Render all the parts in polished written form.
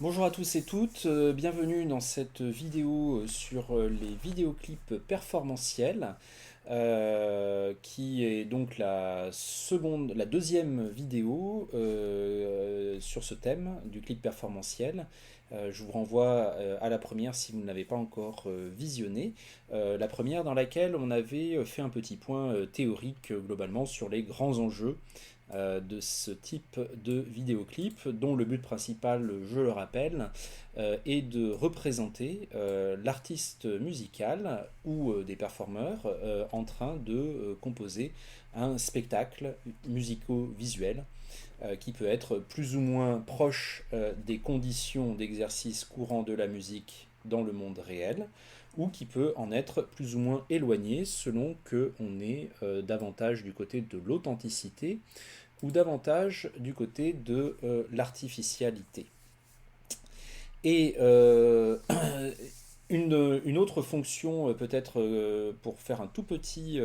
Bonjour à tous et toutes, bienvenue dans cette vidéo sur les vidéoclips performantiels, qui est donc la deuxième vidéo sur ce thème du clip performantiel. Je vous renvoie à la première si vous ne l'avez pas encore visionnée. La première dans laquelle on avait fait un petit point théorique globalement sur les grands enjeux de ce type de vidéoclip, dont le but principal, je le rappelle, est de représenter l'artiste musical ou des performeurs en train de composer un spectacle musico-visuel qui peut être plus ou moins proche des conditions d'exercice courant de la musique dans le monde réel, ou qui peut en être plus ou moins éloigné selon que on est davantage du côté de l'authenticité ou davantage du côté de l'artificialité. Et une autre fonction, peut-être pour faire un tout petit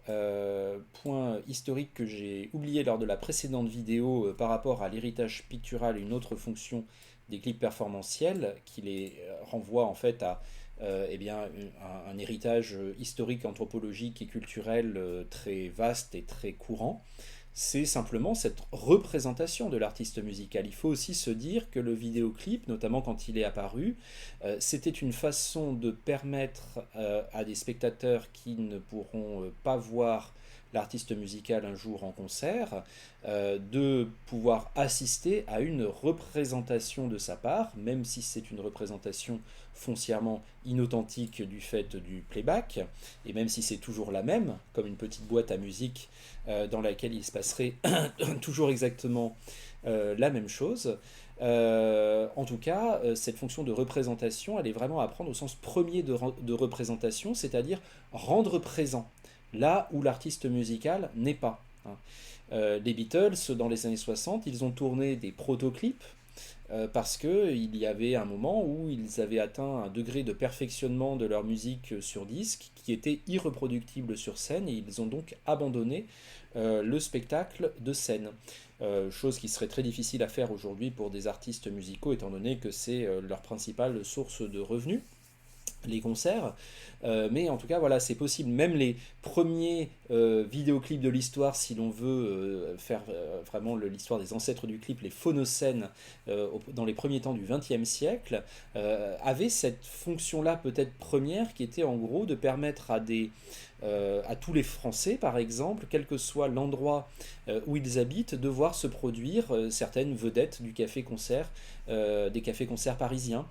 point historique que j'ai oublié lors de la précédente vidéo par rapport à l'héritage pictural, une autre fonction des clips performantiels qui les renvoie en fait à eh bien, un héritage historique, anthropologique et culturel très vaste et très courant, c'est simplement cette représentation de l'artiste musical. Il faut aussi se dire que le vidéoclip, notamment quand il est apparu, c'était une façon de permettre à des spectateurs qui ne pourront pas voir l'artiste musical un jour en concert, de pouvoir assister à une représentation de sa part, même si c'est une représentation foncièrement inauthentique du fait du playback, et même si c'est toujours la même, comme une petite boîte à musique dans laquelle il se passerait toujours exactement la même chose. En tout cas, cette fonction de représentation, elle est vraiment à prendre au sens premier de représentation, c'est-à-dire rendre présent là où l'artiste musical n'est pas. Hein. Les Beatles, dans les années 60, ils ont tourné des protoclips parce qu'il y avait un moment où ils avaient atteint un degré de perfectionnement de leur musique sur disque qui était irreproductible sur scène et ils ont donc abandonné le spectacle de scène. Chose qui serait très difficile à faire aujourd'hui pour des artistes musicaux étant donné que c'est leur principale source de revenus, les concerts, mais en tout cas voilà, c'est possible. Même les premiers vidéoclips de l'histoire, si l'on veut faire vraiment l'histoire des ancêtres du clip, les phonocènes dans les premiers temps du XXe siècle, avaient cette fonction-là peut-être première qui était en gros de permettre à tous les Français, par exemple, quel que soit l'endroit où ils habitent, de voir se produire certaines vedettes du café-concert, des cafés-concerts parisiens,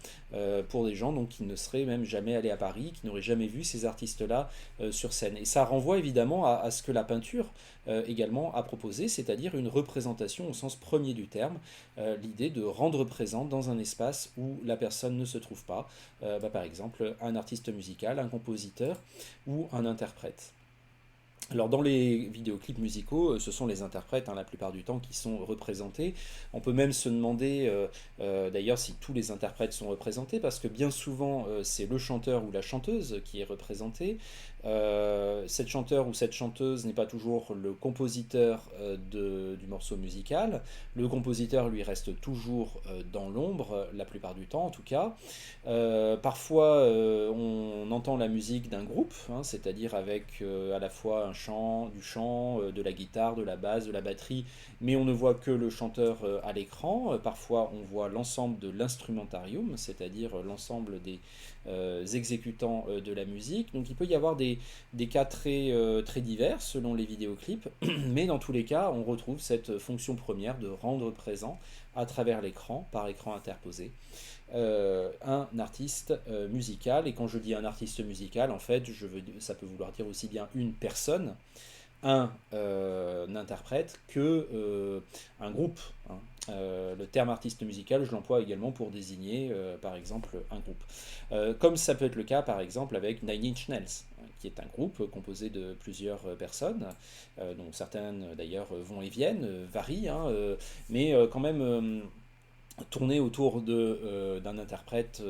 pour des gens donc, qui ne seraient même jamais allés à Paris, qui n'auraient jamais vu ces artistes-là sur scène. Et ça renvoie évidemment à ce que la peinture également a proposé, c'est-à-dire une représentation au sens premier du terme, l'idée de rendre présent dans un espace où la personne ne se trouve pas, par exemple un artiste musical, un compositeur ou un interprète. Alors dans les vidéoclips musicaux, ce sont les interprètes la plupart du temps qui sont représentés. On peut même se demander d'ailleurs si tous les interprètes sont représentés parce que bien souvent c'est le chanteur ou la chanteuse qui est représenté. Cette chanteur ou cette chanteuse n'est pas toujours le compositeur du morceau musical. Le compositeur lui reste toujours dans l'ombre, la plupart du temps en tout cas. Parfois on entend la musique d'un groupe, hein, c'est-à-dire avec à la fois du chant, de la guitare, de la basse, de la batterie, mais on ne voit que le chanteur à l'écran. Parfois on voit l'ensemble de l'instrumentarium, c'est-à-dire l'ensemble des exécutants de la musique. Donc il peut y avoir des cas très divers selon les vidéoclips, mais dans tous les cas on retrouve cette fonction première de rendre présent à travers l'écran, par écran interposé, un artiste musical. Et quand je dis un artiste musical, en fait, ça peut vouloir dire aussi bien une personne, un interprète, que un groupe. Hein. Le terme artiste musical, je l'emploie également pour désigner, par exemple, un groupe. Comme ça peut être le cas, par exemple, avec Nine Inch Nails, hein, qui est un groupe composé de plusieurs personnes, dont certaines d'ailleurs vont et viennent, varient, hein, mais quand même tourné autour d'un interprète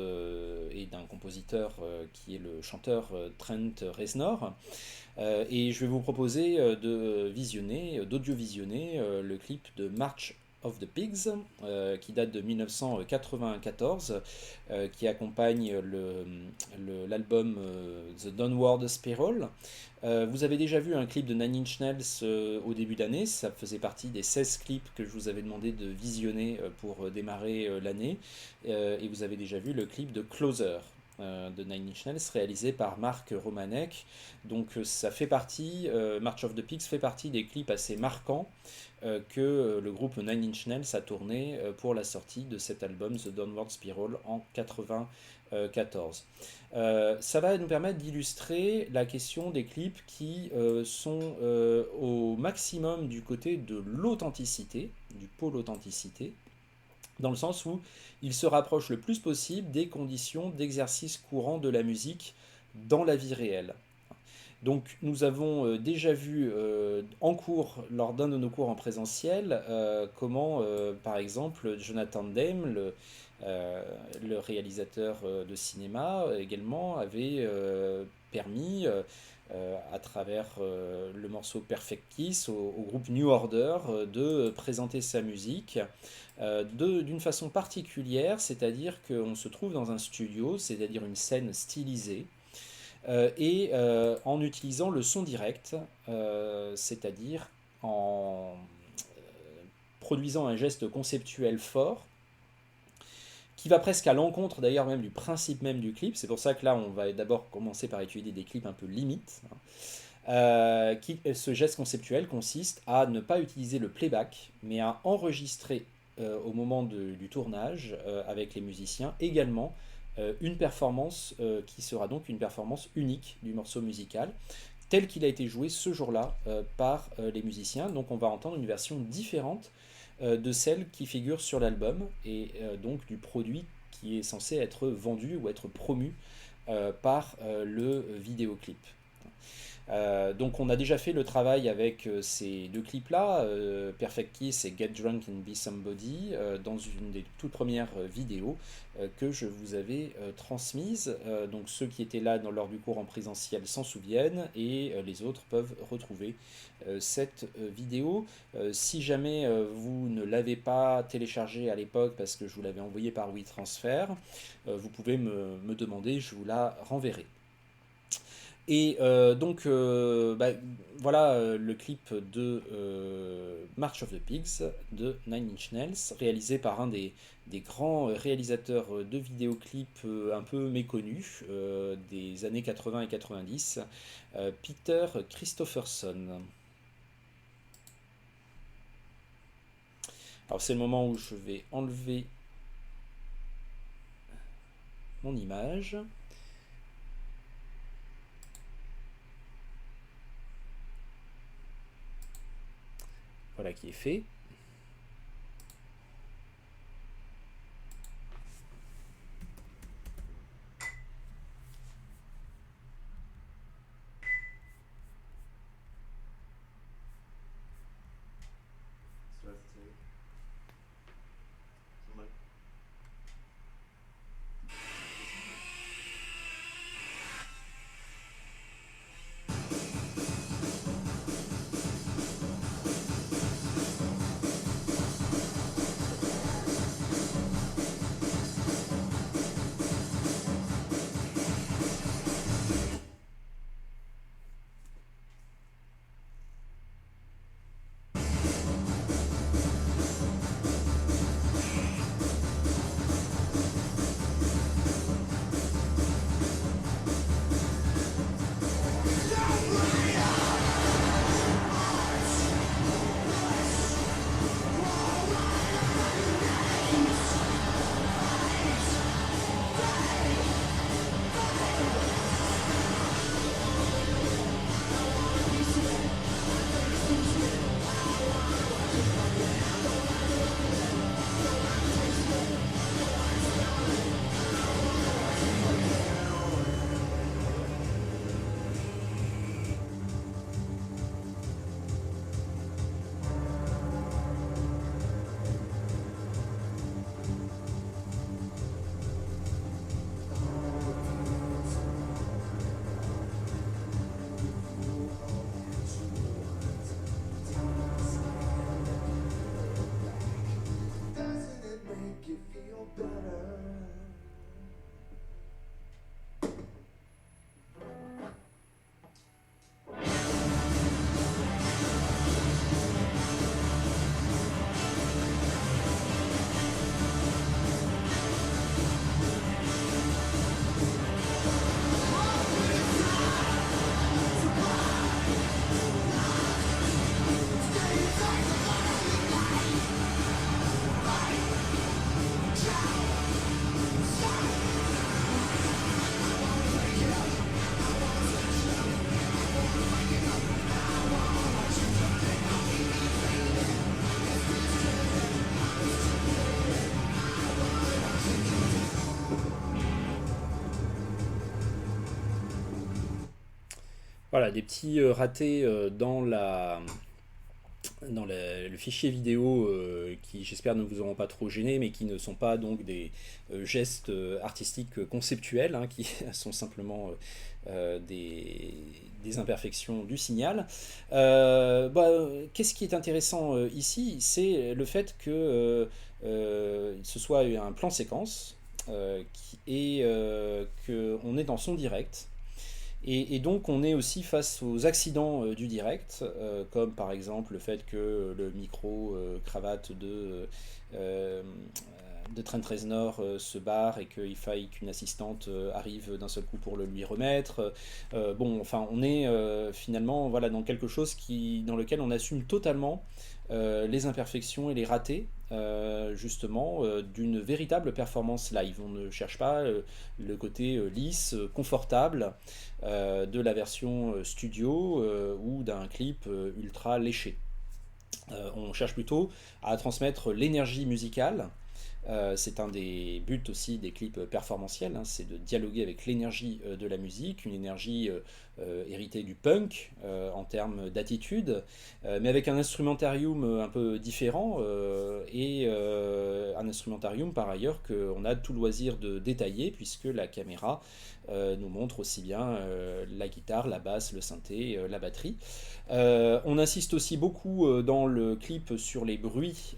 et d'un compositeur qui est le chanteur Trent Reznor. Et je vais vous proposer d'audio-visionner le clip de March of the Pigs, qui date de 1994, qui accompagne l'album The Downward Spiral. Vous avez déjà vu un clip de Nine Inch Nails au début d'année, ça faisait partie des 16 clips que je vous avais demandé de visionner pour démarrer l'année, et vous avez déjà vu le clip de Closer de Nine Inch Nails réalisé par Mark Romanek. Donc ça fait partie, March of the Pigs fait partie des clips assez marquants que le groupe Nine Inch Nails a tourné pour la sortie de cet album The Downward Spiral en 1994. Ça va nous permettre d'illustrer la question des clips qui sont au maximum du côté de l'authenticité, du pôle authenticité, dans le sens où il se rapproche le plus possible des conditions d'exercice courant de la musique dans la vie réelle. Donc nous avons déjà vu en cours, lors d'un de nos cours en présentiel, comment par exemple Jonathan Demme, le réalisateur de cinéma également, avait permis à travers le morceau Perfect Kiss au groupe New Order de présenter sa musique d'une façon particulière, c'est-à-dire qu'on se trouve dans un studio, c'est-à-dire une scène stylisée, et en utilisant le son direct, c'est-à-dire en produisant un geste conceptuel fort, qui va presque à l'encontre d'ailleurs même du principe même du clip. C'est pour ça que là on va d'abord commencer par étudier des clips un peu limites. Ce geste conceptuel consiste à ne pas utiliser le playback, mais à enregistrer au moment du tournage avec les musiciens également une performance qui sera donc une performance unique du morceau musical tel qu'il a été joué ce jour-là par les musiciens. Donc on va entendre une version différente de celle qui figure sur l'album et donc du produit qui est censé être vendu ou être promu par le vidéoclip. Donc on a déjà fait le travail avec ces deux clips-là, Perfect Kiss et Get Drunk and Be Somebody, dans une des toutes premières vidéos que je vous avais transmises. Donc ceux qui étaient là lors du cours en présentiel s'en souviennent et les autres peuvent retrouver cette vidéo. Si jamais vous ne l'avez pas téléchargée à l'époque parce que je vous l'avais envoyée par WeTransfer, vous pouvez me demander, je vous la renverrai. Et donc voilà le clip de March of the Pigs de Nine Inch Nails, réalisé par un des grands réalisateurs de vidéoclips un peu méconnus des années 80 et 90, Peter Christopherson. Alors c'est le moment où je vais enlever mon image. Voilà qui est fait. Voilà, des petits ratés le fichier vidéo qui j'espère ne vous auront pas trop gêné, mais qui ne sont pas donc des gestes artistiques conceptuels, hein, qui sont simplement des imperfections du signal. Qu'est-ce qui est intéressant ici? C'est le fait que ce soit un plan séquence et qu'on est dans son direct. Et donc on est aussi face aux accidents du direct, comme par exemple le fait que le micro cravate euh, de Trent Reznor se barre et qu'il faille qu'une assistante arrive d'un seul coup pour le lui remettre. Bon, enfin, on est finalement voilà, dans quelque chose dans lequel on assume totalement les imperfections et les ratés, justement, d'une véritable performance live. On ne cherche pas le côté lisse, confortable de la version studio ou d'un clip ultra léché. On cherche plutôt à transmettre l'énergie musicale. C'est un des buts aussi des clips performantiels, hein, c'est de dialoguer avec l'énergie de la musique, une énergie héritée du punk en termes d'attitude, mais avec un instrumentarium un peu différent et un instrumentarium par ailleurs qu'on a tout loisir de détailler puisque la caméra nous montre aussi bien la guitare, la basse, le synthé, la batterie. On insiste aussi beaucoup dans le clip sur les bruits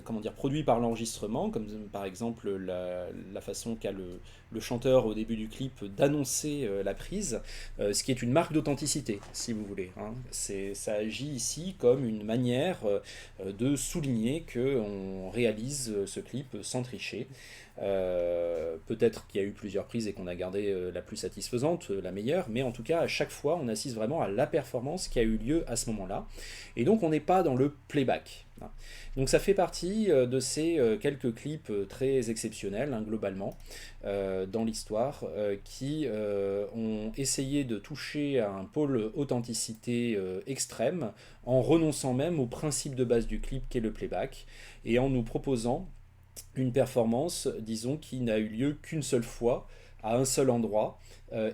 comment dire, produits par l'enregistrement, comme par exemple la façon qu'a le chanteur au début du clip d'annoncer la prise, ce qui est une marque d'authenticité, si vous voulez. Hein. Ça agit ici comme une manière de souligner qu'on réalise ce clip sans tricher. Peut-être qu'il y a eu plusieurs prises et qu'on a gardé la plus satisfaisante, la meilleure, mais en tout cas, à chaque fois, on assiste vraiment à la performance qui a eu lieu à ce moment-là. Et donc, on n'est pas dans le playback. Hein. Donc, ça fait partie de ces quelques clips très exceptionnels, hein, globalement, dans l'histoire, qui ont essayé de toucher à un pôle authenticité extrême, en renonçant même au principe de base du clip qu'est le playback, et en nous proposant une performance, disons, qui n'a eu lieu qu'une seule fois, à un seul endroit,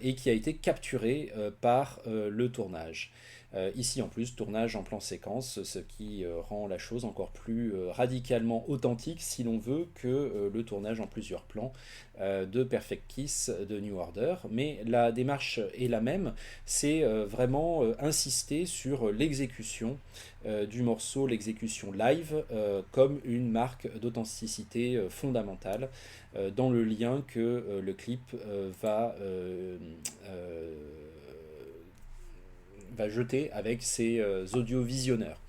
et qui a été capturée par le tournage. Ici en plus, tournage en plan séquence, ce qui rend la chose encore plus radicalement authentique si l'on veut que le tournage en plusieurs plans de Perfect Kiss de New Order. Mais la démarche est la même, c'est vraiment insister sur l'exécution du morceau, l'exécution live, comme une marque d'authenticité fondamentale dans le lien que le clip va jeter avec ses audiovisionneurs.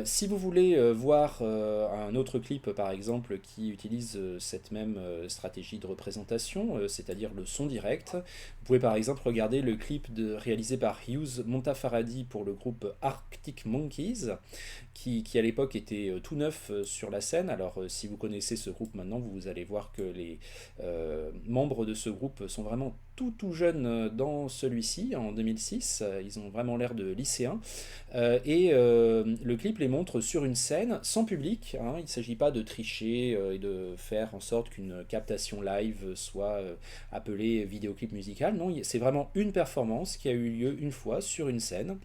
Si vous voulez voir un autre clip par exemple qui utilise cette même stratégie de représentation, c'est-à-dire le son direct, vous pouvez par exemple regarder le clip réalisé par Hughes Montafaradi pour le groupe Arctic Monkeys, qui à l'époque était tout neuf sur la scène. Alors si vous connaissez ce groupe maintenant, vous allez voir que les membres de ce groupe sont vraiment tout jeunes dans celui-ci, en 2006. Ils ont vraiment l'air de lycéens. Le clip les montre sur une scène, sans public. Hein. Il ne s'agit pas de tricher et de faire en sorte qu'une captation live soit appelée vidéoclip musical. Non, c'est vraiment une performance qui a eu lieu une fois sur une scène.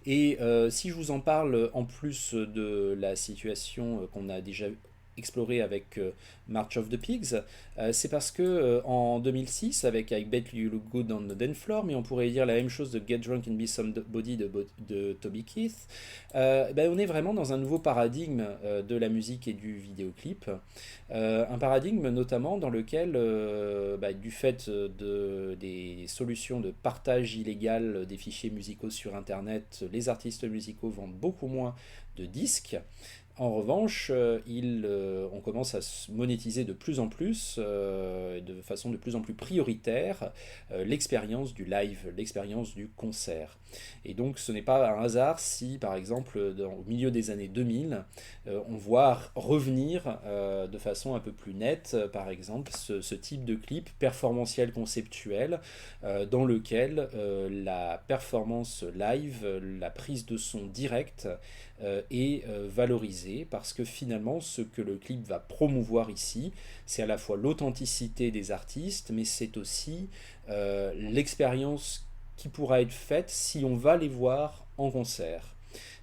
Si je vous en parle en plus de la situation qu'on a déjà explorée avec March of the Pigs, c'est parce que en 2006, avec I Bet You Look Good on the Dance Floor, mais on pourrait dire la même chose de Get Drunk and Be Somebody de Toby Keith, on est vraiment dans un nouveau paradigme de la musique et du vidéoclip. Un paradigme notamment dans lequel, du fait des solutions de partage illégal des fichiers musicaux sur Internet, les artistes musicaux vendent beaucoup moins de disques. En revanche, on commence à monétiser de plus en plus, de façon de plus en plus prioritaire, l'expérience du live, l'expérience du concert. Et donc ce n'est pas un hasard si, par exemple, au milieu des années 2000, on voit revenir de façon un peu plus nette, par exemple, ce type de clip performantiel conceptuel, dans lequel la performance live, la prise de son direct, est valorisée analyser parce que finalement ce que le clip va promouvoir ici, c'est à la fois l'authenticité des artistes, mais c'est aussi l'expérience qui pourra être faite si on va les voir en concert.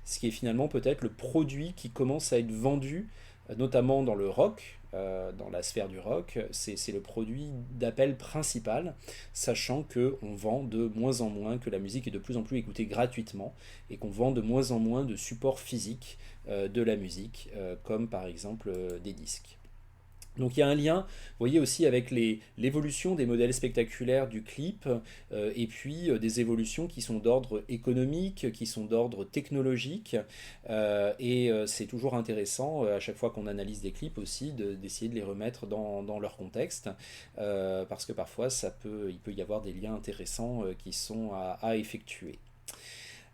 Ce qui est finalement peut-être le produit qui commence à être vendu, notamment dans le rock, dans la sphère du rock, c'est le produit d'appel principal, sachant qu'on vend de moins en moins, que la musique est de plus en plus écoutée gratuitement, et qu'on vend de moins en moins de supports physiques de la musique, comme par exemple des disques. Donc il y a un lien, vous voyez aussi avec l'évolution des modèles spectaculaires du clip, et puis des évolutions qui sont d'ordre économique, qui sont d'ordre technologique, et c'est toujours intéressant à chaque fois qu'on analyse des clips aussi d'essayer de les remettre dans leur contexte, parce que parfois il peut y avoir des liens intéressants qui sont à effectuer.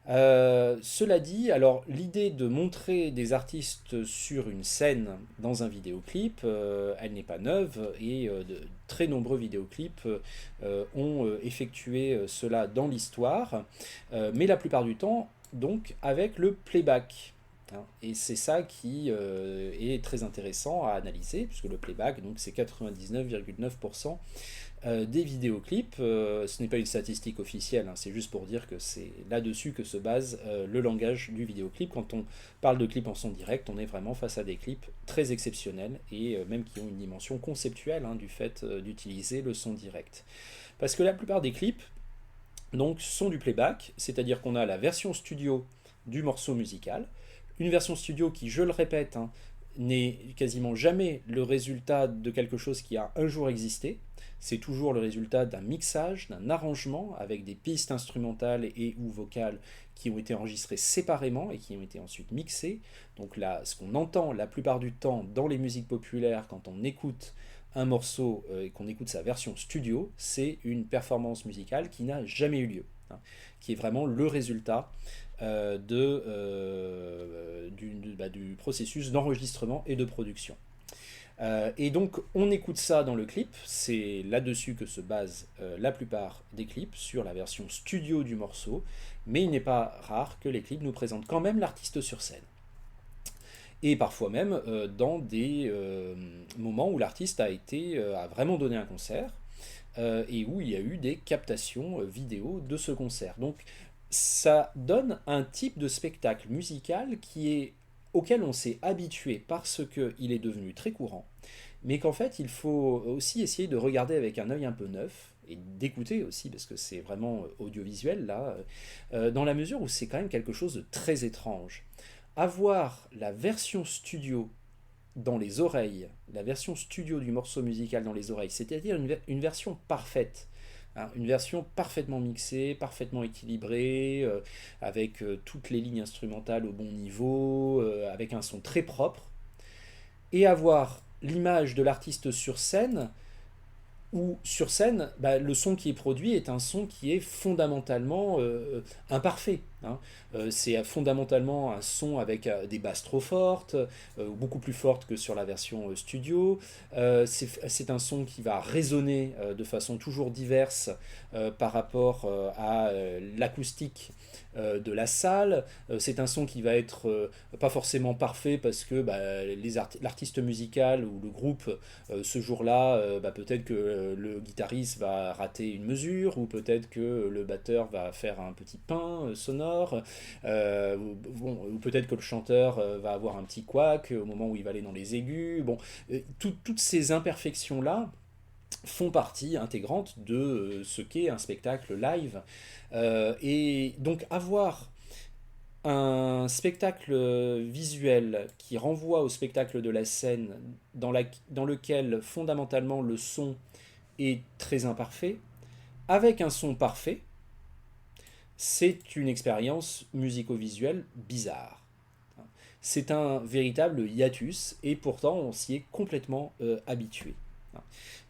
Cela dit, alors l'idée de montrer des artistes sur une scène dans un vidéoclip, elle n'est pas neuve et de très nombreux vidéoclips ont effectué cela dans l'histoire, mais la plupart du temps donc avec le playback. Et c'est ça qui est très intéressant à analyser, puisque le playback, donc c'est 99,9% des vidéoclips. Ce n'est pas une statistique officielle, c'est juste pour dire que c'est là-dessus que se base le langage du vidéoclip. Quand on parle de clips en son direct, on est vraiment face à des clips très exceptionnels et même qui ont une dimension conceptuelle du fait d'utiliser le son direct. Parce que la plupart des clips donc, sont du playback, c'est-à-dire qu'on a la version studio du morceau musical, une version studio qui, je le répète, n'est quasiment jamais le résultat de quelque chose qui a un jour existé. C'est toujours le résultat d'un mixage, d'un arrangement avec des pistes instrumentales et ou vocales qui ont été enregistrées séparément et qui ont été ensuite mixées. Donc là, ce qu'on entend la plupart du temps dans les musiques populaires quand on écoute un morceau et qu'on écoute sa version studio, c'est une performance musicale qui n'a jamais eu lieu, qui est vraiment le résultat du processus d'enregistrement et de production. Et donc on écoute ça dans le clip, c'est là-dessus que se basent la plupart des clips, sur la version studio du morceau, mais il n'est pas rare que les clips nous présentent quand même l'artiste sur scène. Et parfois même dans des moments où l'artiste a vraiment donné un concert, et où il y a eu des captations vidéo de ce concert. Donc ça donne un type de spectacle musical auquel on s'est habitué parce qu'il est devenu très courant, mais qu'en fait il faut aussi essayer de regarder avec un œil un peu neuf, et d'écouter aussi, parce que c'est vraiment audiovisuel là, dans la mesure où c'est quand même quelque chose de très étrange. Avoir la version studio dans les oreilles, la version studio du morceau musical dans les oreilles, c'est-à-dire une version parfaite, une version parfaitement mixée, parfaitement équilibrée, avec toutes les lignes instrumentales au bon niveau, avec un son très propre, et avoir l'image de l'artiste sur scène, où sur scène, le son qui est produit est un son qui est fondamentalement imparfait. C'est fondamentalement un son avec des basses trop fortes, beaucoup plus fortes que sur la version studio. C'est un son qui va résonner de façon toujours diverse par rapport à l'acoustique de la salle. C'est un son qui va être pas forcément parfait parce que l'artiste musical ou le groupe ce jour-là, peut-être que le guitariste va rater une mesure, ou peut-être que le batteur va faire un petit pain sonore, ou peut-être que le chanteur va avoir un petit couac au moment où il va aller dans les aigus. Toutes ces imperfections-là font partie intégrante de ce qu'est un spectacle live. Et donc avoir un spectacle visuel qui renvoie au spectacle de la scène, dans lequel fondamentalement le son est très imparfait, avec un son parfait, c'est une expérience musico-visuelle bizarre. C'est un véritable hiatus, et pourtant on s'y est complètement habitué.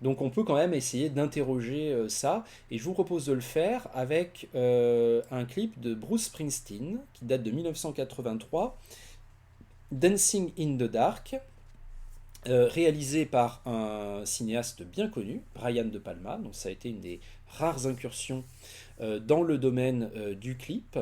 Donc on peut quand même essayer d'interroger ça, et je vous propose de le faire avec un clip de Bruce Springsteen qui date de 1983, Dancing in the Dark, réalisé par un cinéaste bien connu, Brian De Palma. Donc ça a été une des rares incursions dans le domaine du clip.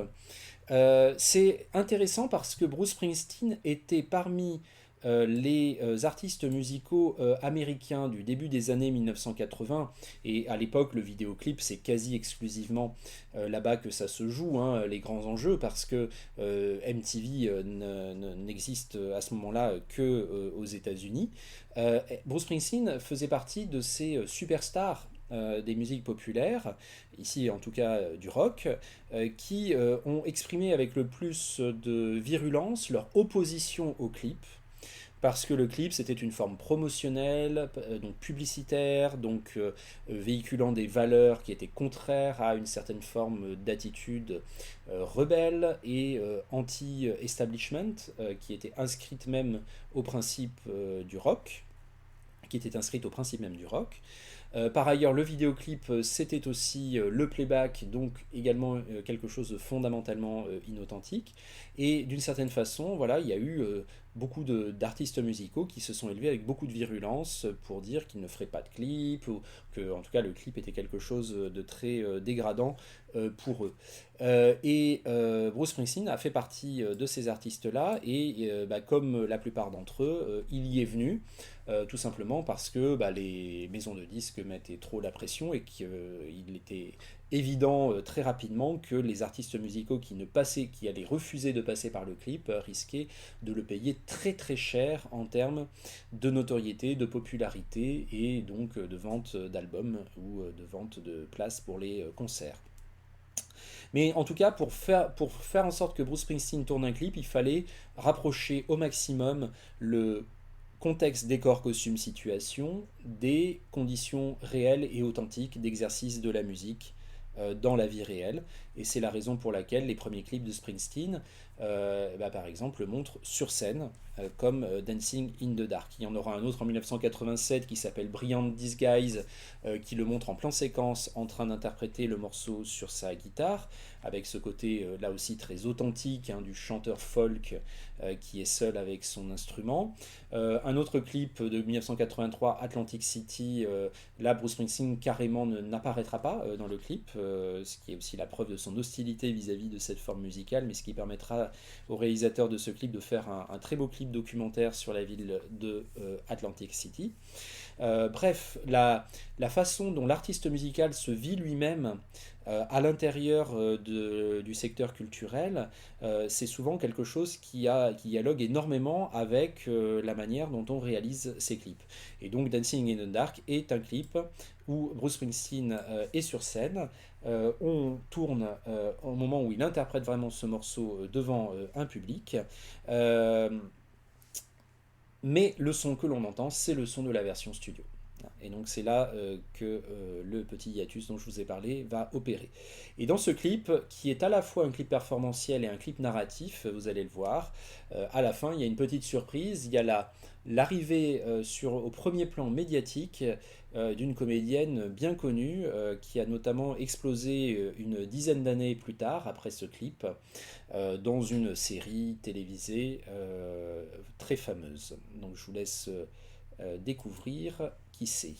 C'est intéressant parce que Bruce Springsteen était parmi les artistes musicaux américains du début des années 1980, et à l'époque le vidéoclip c'est quasi exclusivement là-bas que ça se joue, hein, les grands enjeux, parce que MTV n'existe à ce moment-là que aux États-Unis. Bruce Springsteen faisait partie de ces superstars des musiques populaires, ici en tout cas du rock, qui ont exprimé avec le plus de virulence leur opposition au clip, parce que le clip c'était une forme promotionnelle, donc publicitaire, donc véhiculant des valeurs qui étaient contraires à une certaine forme d'attitude rebelle et anti-establishment, qui était inscrite même au principe du rock, qui était inscrite au principe même du rock. Par ailleurs, le vidéoclip, c'était aussi le playback, donc également quelque chose de fondamentalement inauthentique. Et d'une certaine façon, voilà, il y a eu beaucoup d'artistes musicaux qui se sont élevés avec beaucoup de virulence pour dire qu'ils ne feraient pas de clip, ou que en tout cas le clip était quelque chose de très dégradant pour eux. Bruce Springsteen a fait partie de ces artistes-là, et comme la plupart d'entre eux, il y est venu. Tout simplement parce que les maisons de disques mettaient trop la pression, et qu'il était évident très rapidement que les artistes musicaux qui allaient refuser de passer par le clip risquaient de le payer très très cher en termes de notoriété, de popularité, et donc de vente d'albums ou de vente de places pour les concerts. Mais en tout cas, pour faire en sorte que Bruce Springsteen tourne un clip, il fallait rapprocher au maximum le contexte, décor, costume, situation des conditions réelles et authentiques d'exercice de la musique dans la vie réelle. Et c'est la raison pour laquelle les premiers clips de Springsteen, par exemple, le montrent sur scène, comme Dancing in the Dark. Il y en aura un autre en 1987 qui s'appelle Brilliant Disguise, qui le montre en plan séquence en train d'interpréter le morceau sur sa guitare, avec ce côté là aussi très authentique, hein, du chanteur folk qui est seul avec son instrument. Un autre clip de 1983, Atlantic City, là Bruce Springsteen carrément n'apparaîtra pas dans le clip, ce qui est aussi la preuve de son hostilité vis-à-vis de cette forme musicale, mais ce qui permettra au réalisateur de ce clip de faire un très beau clip documentaire sur la ville de Atlantic City. Bref, la façon dont l'artiste musical se vit lui-même à l'intérieur du secteur culturel, c'est souvent quelque chose qui dialogue énormément avec la manière dont on réalise ses clips. Et donc Dancing in the Dark est un clip où Bruce Springsteen est sur scène. On tourne au moment où il interprète vraiment ce morceau devant un public. Mais le son que l'on entend, c'est le son de la version studio. Et donc c'est là que le petit hiatus dont je vous ai parlé va opérer. Et dans ce clip, qui est à la fois un clip performantiel et un clip narratif, vous allez le voir, à la fin il y a une petite surprise, il y a l'arrivée au premier plan médiatique d'une comédienne bien connue qui a notamment explosé une dizaine d'années plus tard, après ce clip, dans une série télévisée très fameuse. Donc je vous laisse découvrir qui c'est.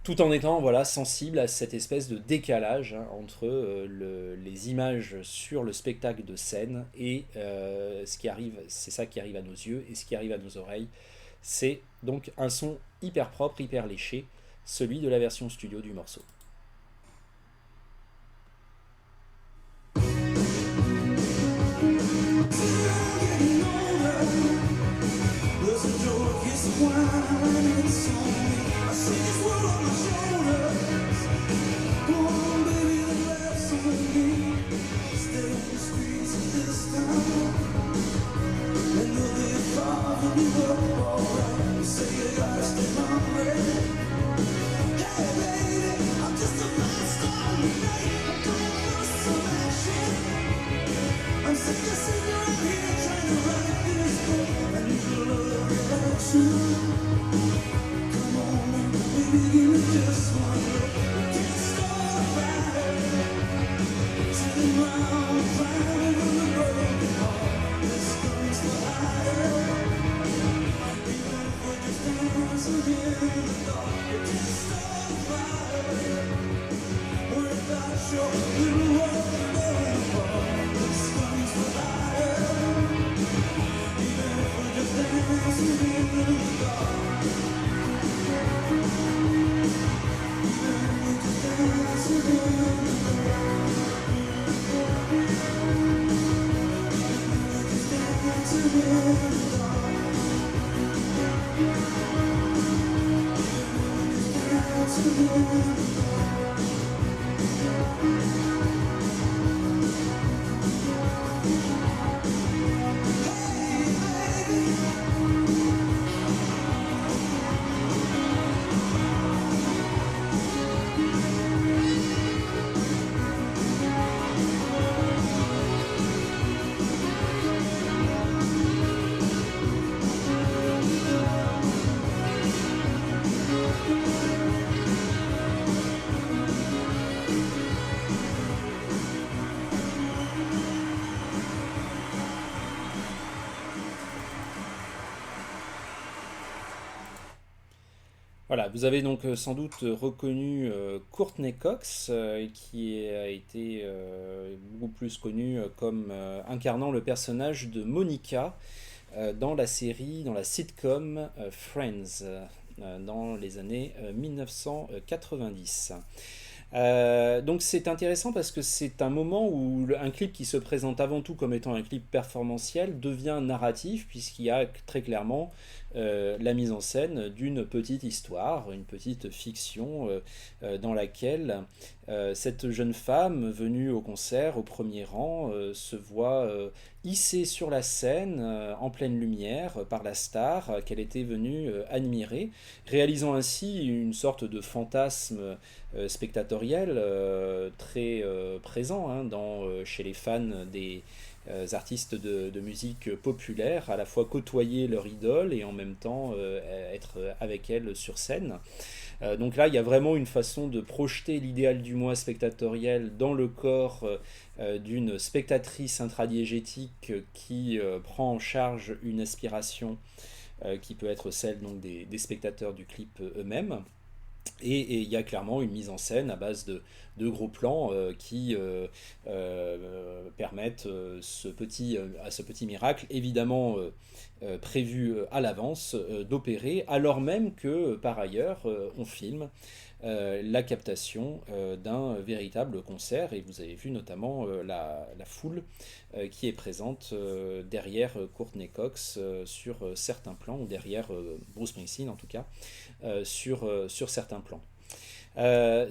Tout en étant voilà, sensible à cette espèce de décalage, hein, entre les images sur le spectacle de scène et ce qui arrive, c'est ça qui arrive à nos yeux, et ce qui arrive à nos oreilles. C'est donc un son hyper propre, hyper léché, celui de la version studio du morceau. Voilà, vous avez donc sans doute reconnu Courtney Cox, qui a été beaucoup plus connue comme incarnant le personnage de Monica dans la série, dans la sitcom Friends, dans les années 1990. Donc c'est intéressant parce que c'est un moment où un clip qui se présente avant tout comme étant un clip performantiel devient narratif puisqu'il y a très clairement la mise en scène d'une petite histoire, une petite fiction dans laquelle cette jeune femme venue au concert au premier rang se voit hissée sur la scène en pleine lumière par la star qu'elle était venue admirer, réalisant ainsi une sorte de fantasme spectatoriel très présent hein, chez les fans des artistes de musique populaire, à la fois côtoyer leur idole et en même temps être avec elle sur scène. Donc là, il y a vraiment une façon de projeter l'idéal du moi spectatoriel dans le corps d'une spectatrice intradiégétique qui prend en charge une aspiration qui peut être celle donc, des spectateurs du clip eux-mêmes. Et il y a clairement une mise en scène à base de gros plans qui permettent à ce petit miracle, évidemment prévu à l'avance, d'opérer, alors même que par ailleurs on filme la captation d'un véritable concert. Et vous avez vu notamment la foule qui est présente derrière Courtney Cox sur certains plans, ou derrière Bruce Springsteen en tout cas, sur certains plans.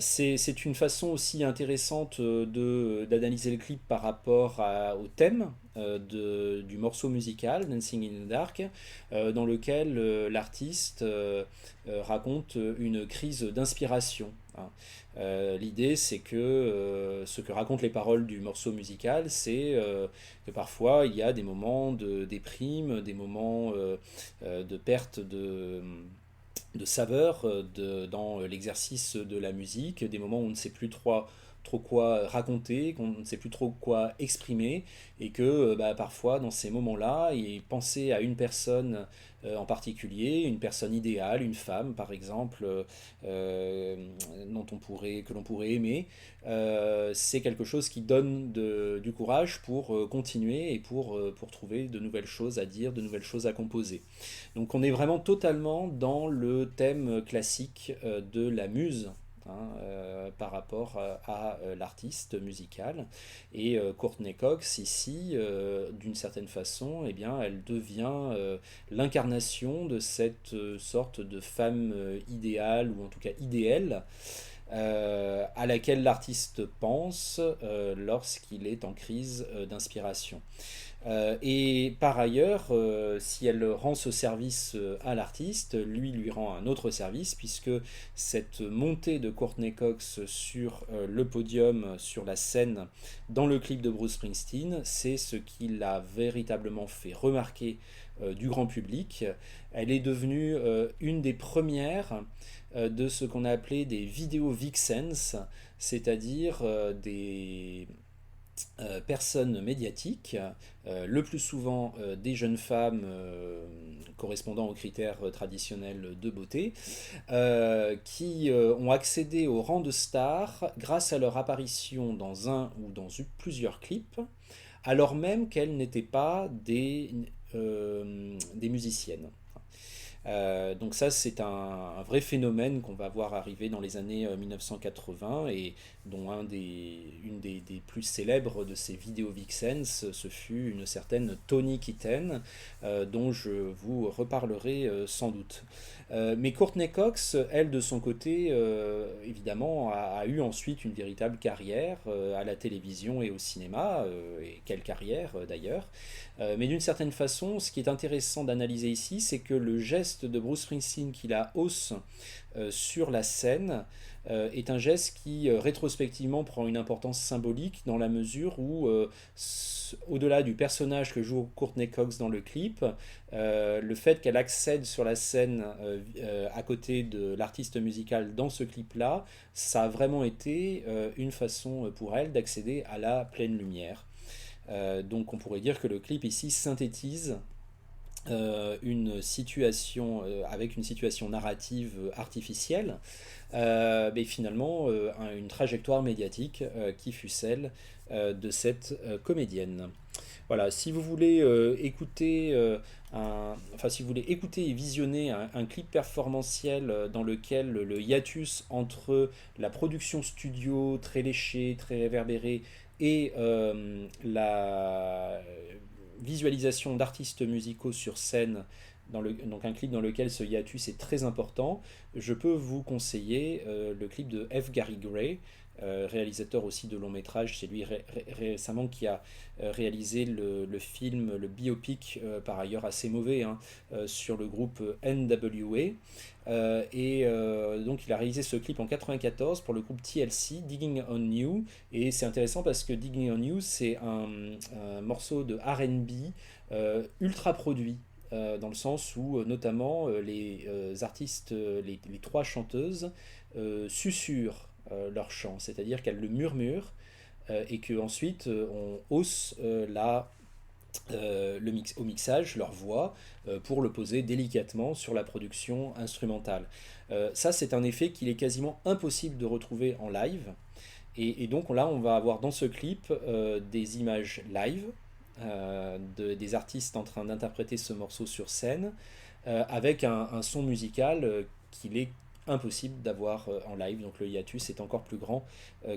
C'est une façon aussi intéressante d'analyser le clip par rapport au thème du morceau musical Dancing in the Dark, dans lequel l'artiste raconte une crise d'inspiration. Hein. L'idée, c'est que ce que racontent les paroles du morceau musical, c'est que parfois il y a des moments de déprime, des moments de perte de saveur dans l'exercice de la musique, des moments où on ne sait plus trop quoi raconter, qu'on ne sait plus trop quoi exprimer, et que parfois dans ces moments-là, et penser à une personne en particulier, une personne idéale, une femme par exemple, que l'on pourrait aimer, c'est quelque chose qui donne du courage pour continuer et pour trouver de nouvelles choses à dire, de nouvelles choses à composer. Donc on est vraiment totalement dans le thème classique de la muse. Hein, par rapport à l'artiste musical. Et Courtney Cox, ici, d'une certaine façon, eh bien, elle devient l'incarnation de cette sorte de femme idéale, ou en tout cas idéale, à laquelle l'artiste pense lorsqu'il est en crise d'inspiration. Et par ailleurs, si elle rend ce service à l'artiste, lui rend un autre service, puisque cette montée de Courtney Cox sur le podium, sur la scène, dans le clip de Bruce Springsteen, c'est ce qui l'a véritablement fait remarquer du grand public. Elle est devenue une des premières de ce qu'on a appelé des vidéos vixens, c'est-à-dire personnes médiatiques, le plus souvent des jeunes femmes correspondant aux critères traditionnels de beauté, qui ont accédé au rang de star grâce à leur apparition dans un ou dans plusieurs clips, alors même qu'elles n'étaient pas des musiciennes. Donc ça, c'est un vrai phénomène qu'on va voir arriver dans les années 1980 et dont une des plus célèbres de ces vidéos vixens, ce fut une certaine Toni Kitten, dont je vous reparlerai sans doute. Mais Courtney Cox, elle, de son côté, évidemment, a eu ensuite une véritable carrière à la télévision et au cinéma, et quelle carrière d'ailleurs. Mais d'une certaine façon, ce qui est intéressant d'analyser ici, c'est que le geste de Bruce Springsteen qui la hausse sur la scène est un geste qui rétrospectivement prend une importance symbolique dans la mesure où, au-delà du personnage que joue Courtney Cox dans le clip, le fait qu'elle accède sur la scène à côté de l'artiste musical dans ce clip-là, ça a vraiment été une façon pour elle d'accéder à la pleine lumière. Donc on pourrait dire que le clip ici synthétise une situation avec une situation narrative artificielle, mais finalement une trajectoire médiatique qui fut celle de cette comédienne. Voilà, si vous voulez écouter si vous voulez écouter et visionner un clip performantiel dans lequel le hiatus entre la production studio très léchée, très réverbérée et la visualisation d'artistes musicaux sur scène, donc un clip dans lequel ce hiatus est très important, je peux vous conseiller le clip de F. Gary Gray, réalisateur aussi de long métrage. C'est lui récemment qui a réalisé le film, le biopic, par ailleurs assez mauvais, hein, sur le groupe NWA. Donc il a réalisé ce clip en 94 pour le groupe TLC, Digging on You. Et c'est intéressant parce que Digging on You, c'est un morceau de R&B ultra produit. Dans le sens où notamment les artistes, les trois chanteuses susurrent leur chant, c'est-à-dire qu'elles le murmurent et qu'ensuite on hausse au mixage leur voix pour le poser délicatement sur la production instrumentale. Ça, c'est un effet qu'il est quasiment impossible de retrouver en live. Et donc là, on va avoir dans ce clip des images live des artistes en train d'interpréter ce morceau sur scène avec un son musical qu'il est impossible d'avoir en live. Donc le hiatus est encore plus grand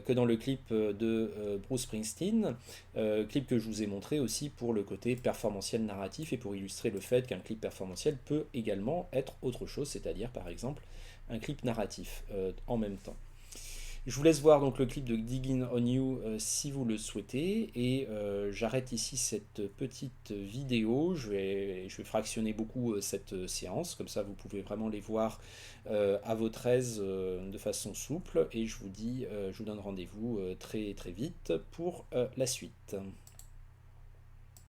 que dans le clip de Bruce Springsteen, clip que je vous ai montré aussi pour le côté performantiel narratif et pour illustrer le fait qu'un clip performantiel peut également être autre chose, c'est-à-dire par exemple un clip narratif en même temps. Je vous laisse voir donc le clip de Digging on You si vous le souhaitez et j'arrête ici cette petite vidéo. Je vais fractionner beaucoup cette séance, comme ça vous pouvez vraiment les voir à votre aise de façon souple et je vous donne rendez-vous très très vite pour la suite.